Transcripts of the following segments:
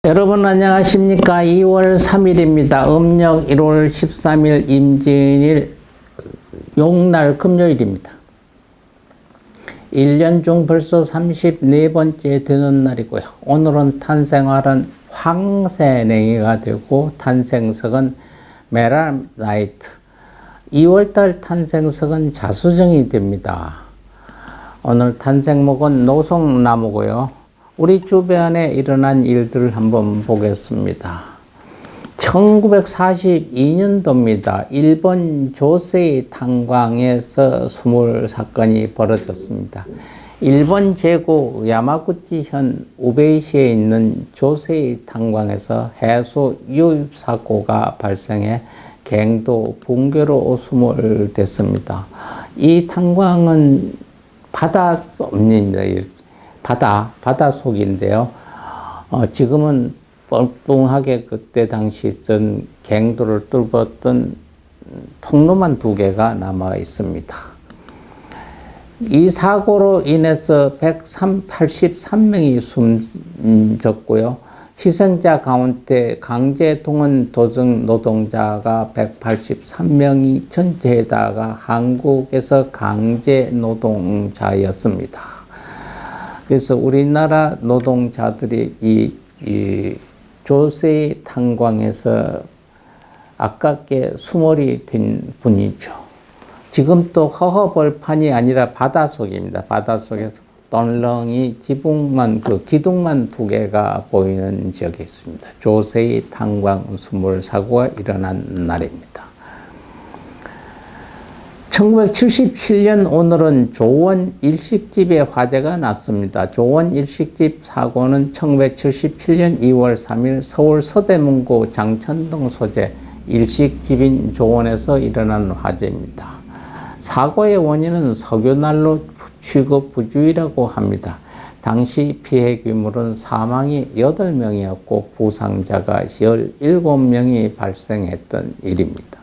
여러분 안녕하십니까. 2월 3일입니다. 음력 1월 13일 임진일 용날 금요일입니다. 1년 중 벌써 34번째 되는 날이고요. 오늘은 탄생활은 황새냉이가 되고 탄생석은 메랄라이트, 2월달 탄생석은 자수정이 됩니다. 오늘 탄생목은 노송나무고요. 우리 주변에 일어난 일들을 한번 보겠습니다. 1942년도입니다. 일본 조세이 탄광에서 수몰 사건이 벌어졌습니다. 일본 제국 야마구치현 우베이시에 있는 조세이 탄광에서 해수 유입 사고가 발생해 갱도 붕괴로 수몰됐습니다. 이 탄광은 바닷속입니다. 바닷속인데요. 지금은 뻥뻥하게 그때 당시 있던 갱도를 뚫었던 통로만 2개가 남아 있습니다. 이 사고로 인해서 183명이 숨졌고요. 희생자 가운데 강제 동원 도중 노동자가 183명이 전체에다가 한국에서 강제 노동자였습니다. 그래서 우리나라 노동자들이 이 조세이 탄광에서 아깝게 수몰이 된 분이죠. 지금 또 허허벌판이 아니라 바닷속입니다. 바닷속에서 덜렁이 기둥만 2개가 보이는 지역에 있습니다. 조세이 탄광 수몰 사고가 일어난 날입니다. 1977년 오늘은 조원 일식집에 화재가 났습니다. 조원 일식집 사고는 1977년 2월 3일 서울 서대문구 장천동 소재 일식집인 조원에서 일어난 화재입니다. 사고의 원인은 석유난로 취급 부주의라고 합니다. 당시 피해 규모는 사망이 8명이었고 부상자가 17명이 발생했던 일입니다.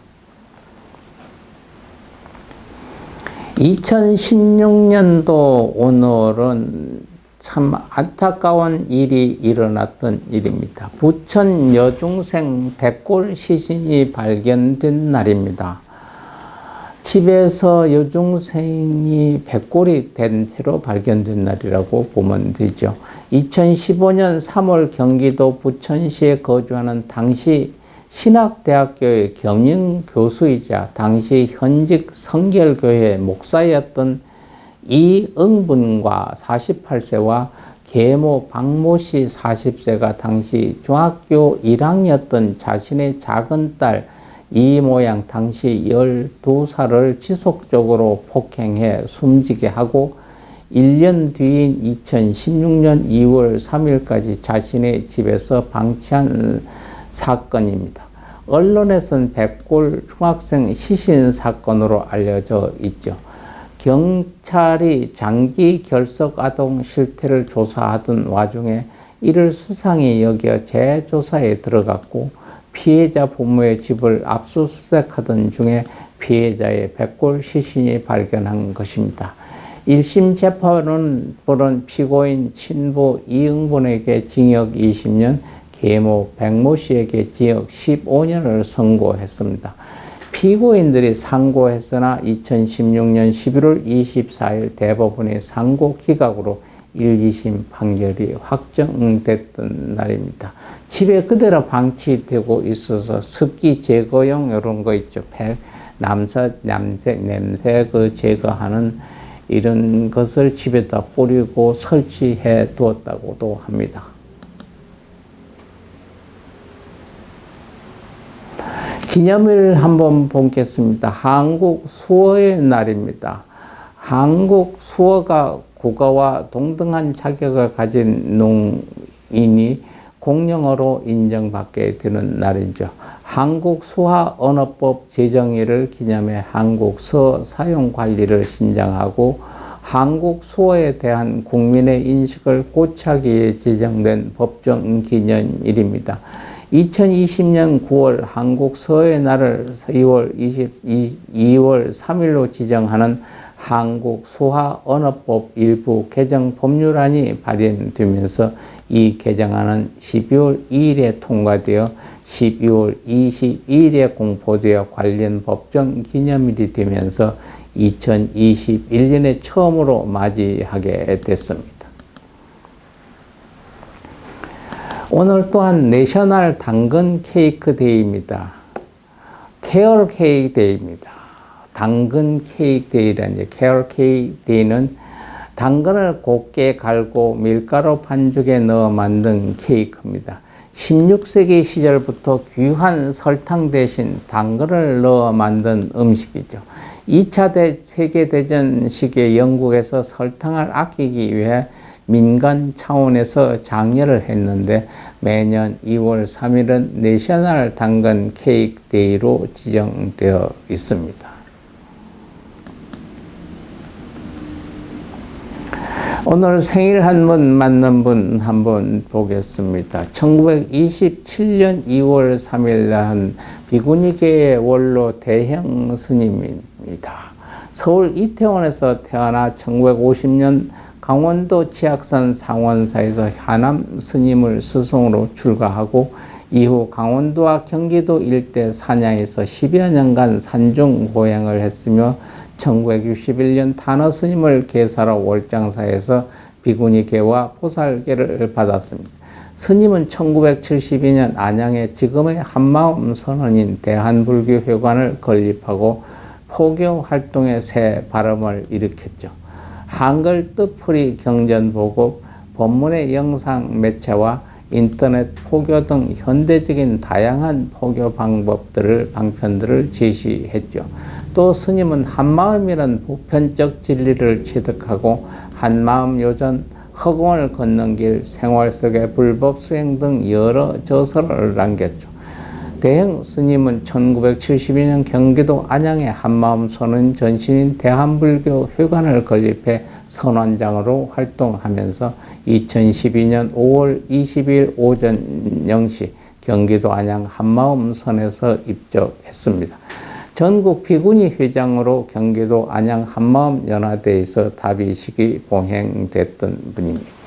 2016년도 오늘은 참 안타까운 일이 일어났던 일입니다. 부천 여중생 백골 시신이 발견된 날입니다. 집에서 여중생이 백골이 된 채로 발견된 날이라고 보면 되죠. 2015년 3월 경기도 부천시에 거주하는 당시 신학대학교의 겸임 교수이자 당시 현직 성결교회 목사였던 이응분과 48세와 계모 박모씨 40세가 당시 중학교 1학년이었던 자신의 작은 딸 이모양 당시 12살을 지속적으로 폭행해 숨지게 하고 1년 뒤인 2016년 2월 3일까지 자신의 집에서 방치한 사건입니다. 언론에서는 백골 중학생 시신 사건으로 알려져 있죠. 경찰이 장기 결석 아동 실태를 조사하던 와중에 이를 수상히 여겨 재조사에 들어갔고 피해자 부모의 집을 압수수색하던 중에 피해자의 백골 시신이 발견한 것입니다. 1심 재판은 피고인 친부 이응분에게 징역 20년, 계모 백모 씨에게 징역 15년을 선고했습니다. 피고인들이 상고했으나 2016년 11월 24일 대법원의 상고 기각으로 1, 2심 판결이 확정됐던 날입니다. 집에 그대로 방치되고 있어서 습기 제거용 이런 거 있죠. 냄새 제거하는 이런 것을 집에다 뿌리고 설치해 두었다고도 합니다. 기념일 한번 보겠습니다. 한국 수어의 날입니다. 한국 수어가 국어와 동등한 자격을 가진 농인이 공용어로 인정받게 되는 날이죠. 한국 수화 언어법 제정일을 기념해 한국 수어 사용 관리를 신장하고 한국 수어에 대한 국민의 인식을 고착하기 위해 제정된 법정 기념일입니다. 2020년 9월 한국 서의 날을 2월 3일로 지정하는 한국수화언어법 일부 개정 법률안이 발의되면서 이 개정안은 12월 2일에 통과되어 12월 22일에 공포되어 관련 법정 기념일이 되면서 2021년에 처음으로 맞이하게 됐습니다. 오늘 또한 내셔널 당근 케이크 데이입니다. 캐럴 케이크 데이입니다. 당근 케이크 데이라는 캐럴 케이크 데이는 당근을 곱게 갈고 밀가루 반죽에 넣어 만든 케이크입니다. 16세기 시절부터 귀한 설탕 대신 당근을 넣어 만든 음식이죠. 2차 세계대전 시기에 영국에서 설탕을 아끼기 위해 민간 차원에서 장려를 했는데 매년 2월 3일은 내셔널 당근 케이크 데이로 지정되어 있습니다. 오늘 생일 한 번 맞는 분 한번 보겠습니다. 1927년 2월 3일 한 비구니계의 원로 대형 스님입니다. 서울 이태원에서 태어나 1950년 강원도 치악산 상원사에서 하남 스님을 스승으로 출가하고 이후 강원도와 경기도 일대 산야에서 10여 년간 산중 보행을 했으며 1961년 단어 스님을 계사로 월장사에서 비구니계와 포살계를 받았습니다. 스님은 1972년 안양에 지금의 한마음 선언인 대한불교회관을 건립하고 포교 활동에 새 바람을 일으켰죠. 한글 뜻풀이 경전보급, 법문의 영상 매체와 인터넷 포교 등 현대적인 다양한 포교 방편들을 제시했죠. 또 스님은 한마음이란 보편적 진리를 체득하고 한마음 요전, 허공을 걷는 길, 생활 속의 불법 수행 등 여러 저서를 남겼죠. 대형 스님은 1972년 경기도 안양에 한마음 선언 전신인 대한불교 회관을 건립해 선원장으로 활동하면서 2012년 5월 20일 오전 0시 경기도 안양 한마음선에서 입적했습니다. 전국 비구니 회장으로 경기도 안양 한마음연화대에서 답의식이 봉행됐던 분입니다.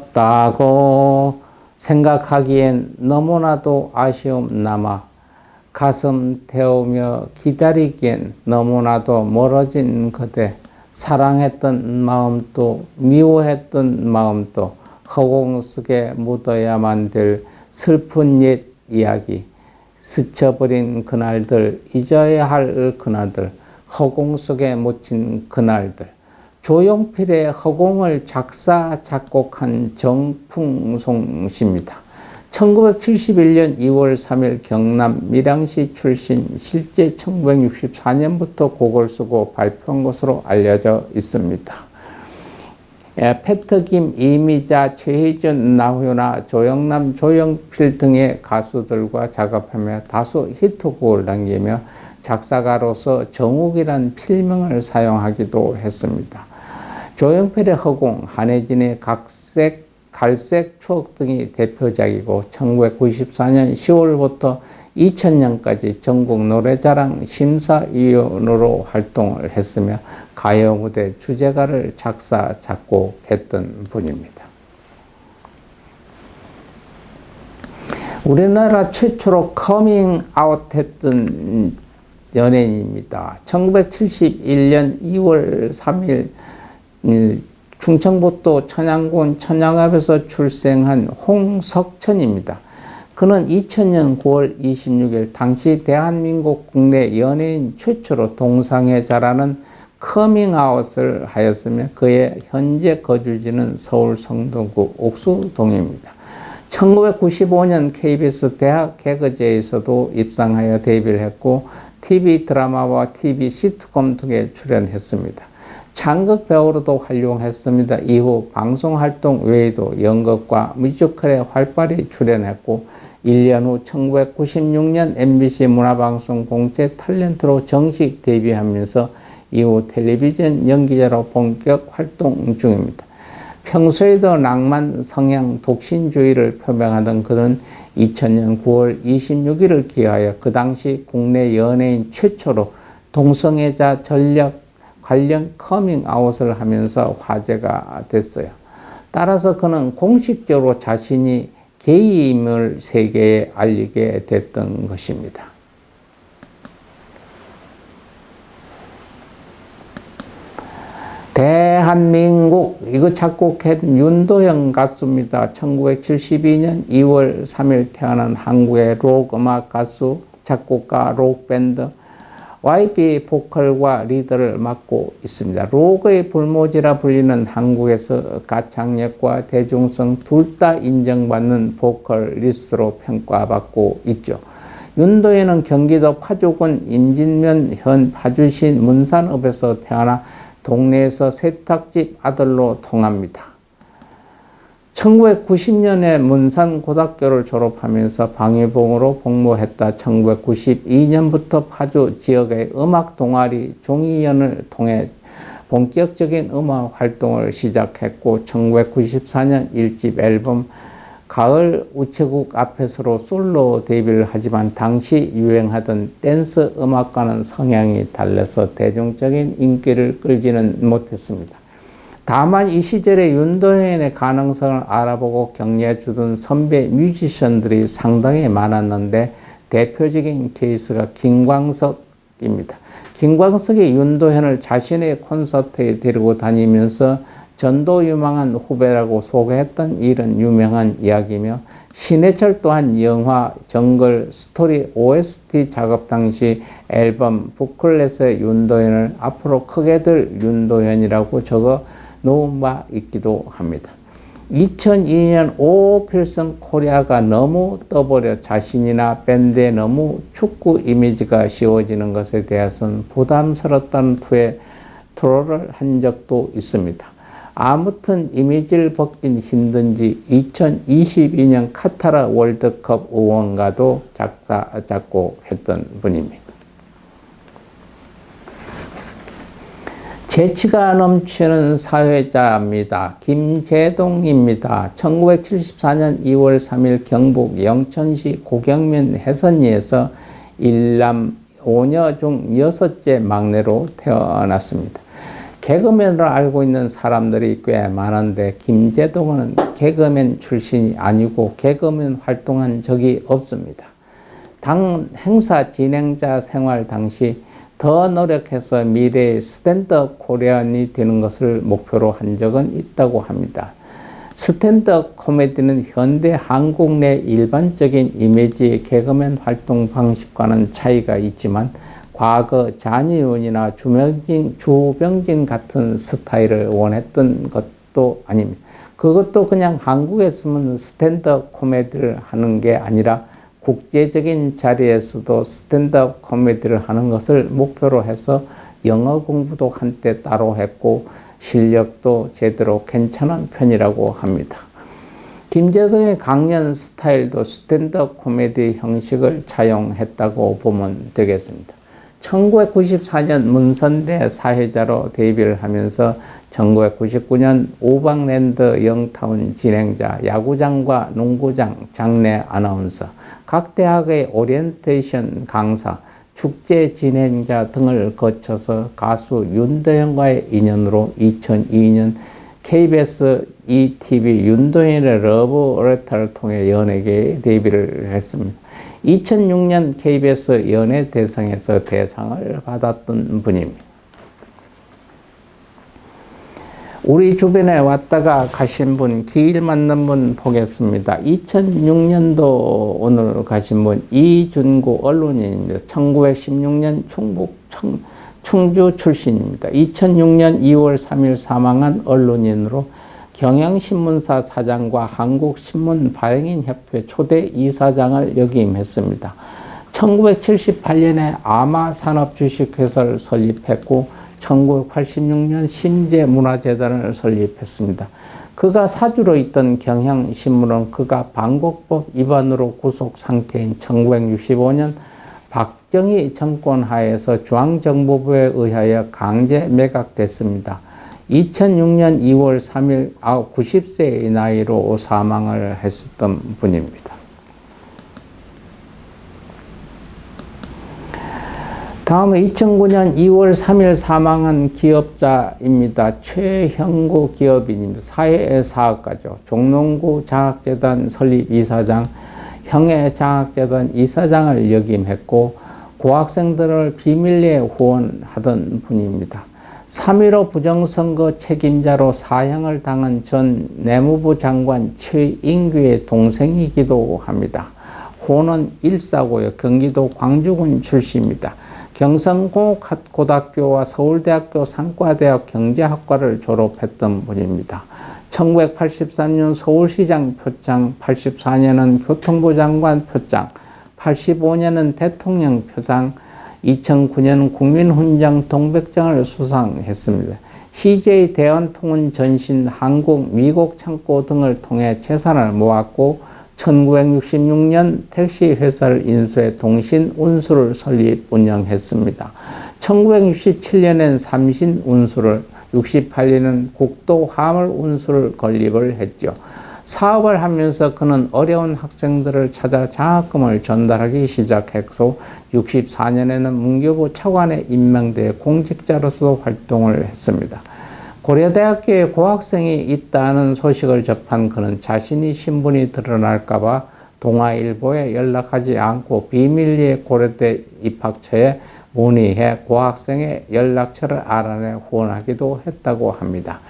꿈이었다고 생각하기엔 너무나도 아쉬움 남아 가슴 태우며 기다리기엔 너무나도 멀어진 그대, 사랑했던 마음도 미워했던 마음도 허공 속에 묻어야만 될 슬픈 옛 이야기, 스쳐버린 그날들, 잊어야 할 그날들, 허공 속에 묻힌 그날들, 조용필의 허공을 작사, 작곡한 정풍송 씨입니다. 1971년 2월 3일 경남 밀양시 출신, 실제 1964년부터 곡을 쓰고 발표한 것으로 알려져 있습니다. 패트김, 이미자, 최희준, 나훈아, 조영남, 조영필 등의 가수들과 작업하며 다수 히트곡을 남기며 작사가로서 정욱이란 필명을 사용하기도 했습니다. 조영필의 허공, 한혜진의 갈색 추억 등이 대표작이고 1994년 10월부터 2000년까지 전국 노래자랑 심사위원으로 활동을 했으며 가요무대 주제가를 작사, 작곡했던 분입니다. 우리나라 최초로 커밍아웃 했던 연예인입니다. 1971년 2월 3일 충청북도 천양군 천양읍에서 출생한 홍석천입니다. 그는 2000년 9월 26일 당시 대한민국 국내 연예인 최초로 동상에 자라는 커밍아웃을 하였으며 그의 현재 거주지는 서울 성동구 옥수동입니다. 1995년 KBS 대학 개그제에서도 입상하여 데뷔를 했고 TV 드라마와 TV 시트콤 등에 출연했습니다. 장극 배우로도 활용했습니다. 이후 방송활동 외에도 연극과 뮤지컬에 활발히 출연했고 1년 후 1996년 MBC 문화방송 공채 탤런트로 정식 데뷔하면서 이후 텔레비전 연기자로 본격 활동 중입니다. 평소에도 낭만, 성향, 독신주의를 표명하던 그는 2000년 9월 26일을 기하여 그 당시 국내 연예인 최초로 동성애자 전략 관련 커밍아웃을 하면서 화제가 됐어요. 따라서 그는 공식적으로 자신이 게이임을 세계에 알리게 됐던 것입니다. 대한민국, 이거 작곡한 윤도현 가수입니다. 1972년 2월 3일 태어난 한국의 록 음악 가수, 작곡가, 록밴드 YB 보컬과 리더를 맡고 있습니다. 록의 불모지라 불리는 한국에서 가창력과 대중성 둘 다 인정받는 보컬리스트로 평가받고 있죠. 윤도현은 경기도 파주군 임진면 현 파주시 문산읍에서 태어나 동네에서 세탁집 아들로 통합니다. 1990년에 문산고등학교를 졸업하면서 방위봉으로 복무했다. 1992년부터 파주 지역의 음악 동아리 종이연을 통해 본격적인 음악 활동을 시작했고 1994년 1집 앨범 가을 우체국 앞에서로 솔로 데뷔를 하지만 당시 유행하던 댄스 음악과는 성향이 달라서 대중적인 인기를 끌지는 못했습니다. 다만 이 시절에 윤도현의 가능성을 알아보고 격려해주던 선배 뮤지션들이 상당히 많았는데 대표적인 케이스가 김광석입니다. 김광석이 윤도현을 자신의 콘서트에 데리고 다니면서 전도유망한 후배라고 소개했던 일은 유명한 이야기며 신해철 또한 영화 정글 스토리 OST 작업 당시 앨범 부클렛에 윤도현을 앞으로 크게 들 윤도현이라고 적어 놓은 바 있기도 합니다. 2002년 오필승 코리아가 너무 떠버려 자신이나 밴드에 너무 축구 이미지가 씌워지는 것에 대해서는 부담스럽다는 투에 트롤을 한 적도 있습니다. 아무튼 이미지를 벗긴 힘든지 2022년 카타르 월드컵 응원가도 작곡했던 분입니다. 재치가 넘치는 사회자입니다. 김재동입니다. 1974년 2월 3일 경북 영천시 고경면 해선리에서 일남 5녀 중 6째 막내로 태어났습니다. 개그맨으로 알고 있는 사람들이 꽤 많은데 김재동은 개그맨 출신이 아니고 개그맨 활동한 적이 없습니다. 당 행사 진행자 생활 당시 더 노력해서 미래의 스탠드업 코리안이 되는 것을 목표로 한 적은 있다고 합니다. 스탠드업 코미디는 현대 한국 내 일반적인 이미지의 개그맨 활동 방식과는 차이가 있지만 과거 잔이윤이나 주병진 같은 스타일을 원했던 것도 아닙니다. 그것도 그냥 한국에 있으면 스탠드업 코미디를 하는 게 아니라 국제적인 자리에서도 스탠드업 코미디를 하는 것을 목표로 해서 영어 공부도 한때 따로 했고 실력도 제대로 괜찮은 편이라고 합니다. 김재동의 강연 스타일도 스탠드업 코미디 형식을 차용했다고 보면 되겠습니다. 1994년 문선대 사회자로 데뷔를 하면서 1999년 오방랜드 영타운 진행자, 야구장과 농구장 장내 아나운서, 각 대학의 오리엔테이션 강사, 축제 진행자 등을 거쳐서 가수 윤도현과의 인연으로 2002년 KBS ETV 윤도현의 러브 레터를 통해 연예계에 데뷔를 했습니다. 2006년 KBS 연예대상에서 대상을 받았던 분입니다. 우리 주변에 왔다가 가신 분, 길 맞는 분 보겠습니다. 2006년도 오늘 가신 분 이준구 언론인입니다. 1916년 충주 출신입니다. 2006년 2월 3일 사망한 언론인으로 경향신문사 사장과 한국신문발행인협회 초대 이사장을 역임했습니다. 1978년에 아마산업주식회사를 설립했고 1986년 신재문화재단을 설립했습니다. 그가 사주로 있던 경향신문은 그가 반국법 위반으로 구속 상태인 1965년 박정희 정권 하에서 중앙정보부에 의하여 강제 매각됐습니다. 2006년 2월 3일 90세의 나이로 사망을 했었던 분입니다. 다음은 2009년 2월 3일 사망한 기업자입니다. 최형구 기업인입니다. 사회사업가죠. 종농구 장학재단 설립 이사장, 형해장학재단 이사장을 역임했고 고학생들을 비밀리에 후원하던 분입니다. 3.15 부정선거 책임자로 사형을 당한 전 내무부 장관 최인규의 동생이기도 합니다. 호는 일사고요. 경기도 광주군 출신입니다. 경성고등학교와 서울대학교 상과대학 경제학과를 졸업했던 분입니다. 1983년 서울시장 표창, 84년은 교통부 장관 표창, 85년은 대통령 표창, 2009년 국민훈장 동백장을 수상했습니다. CJ 대한통운 전신 한국 미국 창고 등을 통해 재산을 모았고 1966년 택시회사를 인수해 동신운수를 설립 운영했습니다. 1967년엔 삼신운수를, 68년은 국도화물운수를 건립을 했죠. 사업을 하면서 그는 어려운 학생들을 찾아 장학금을 전달하기 시작했고 64년에는 문교부 차관에 임명돼 공직자로서 활동을 했습니다. 고려대학교에 고학생이 있다는 소식을 접한 그는 자신이 신분이 드러날까봐 동아일보에 연락하지 않고 비밀리에 고려대 입학처에 문의해 고학생의 연락처를 알아내 후원하기도 했다고 합니다.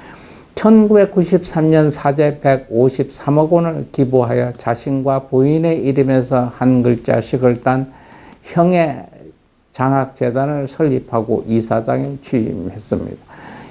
1993년 사제 153억 원을 기부하여 자신과 부인의 이름에서 한 글자씩을 딴 형해장학재단을 설립하고 이사장에 취임했습니다.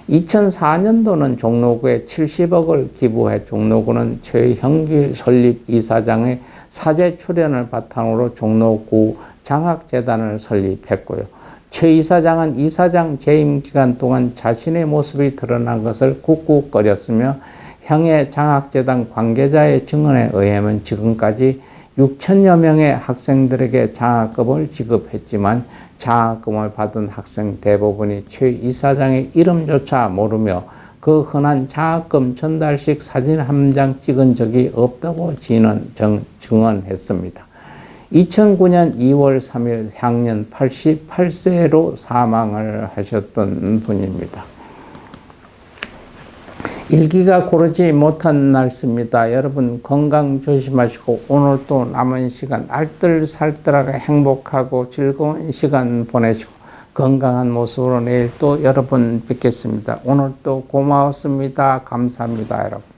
2004년도는 종로구에 70억을 기부해 종로구는 최형규 설립 이사장의 사제 출연을 바탕으로 종로구 장학재단을 설립했고요. 최 이사장은 이사장 재임 기간 동안 자신의 모습이 드러난 것을 꾹꾹거렸으며 형해장학재단 관계자의 증언에 의하면 지금까지 6천여 명의 학생들에게 장학금을 지급했지만 장학금을 받은 학생 대부분이 최 이사장의 이름조차 모르며 그 흔한 장학금 전달식 사진 한 장 찍은 적이 없다고 증언했습니다. 2009년 2월 3일 향년 88세로 사망을 하셨던 분입니다. 일기가 고르지 못한 날씨입니다. 여러분 건강 조심하시고 오늘 또 남은 시간 알뜰살뜰하게 행복하고 즐거운 시간 보내시고 건강한 모습으로 내일 또 여러분 뵙겠습니다. 오늘 또 고마웠습니다. 감사합니다, 여러분.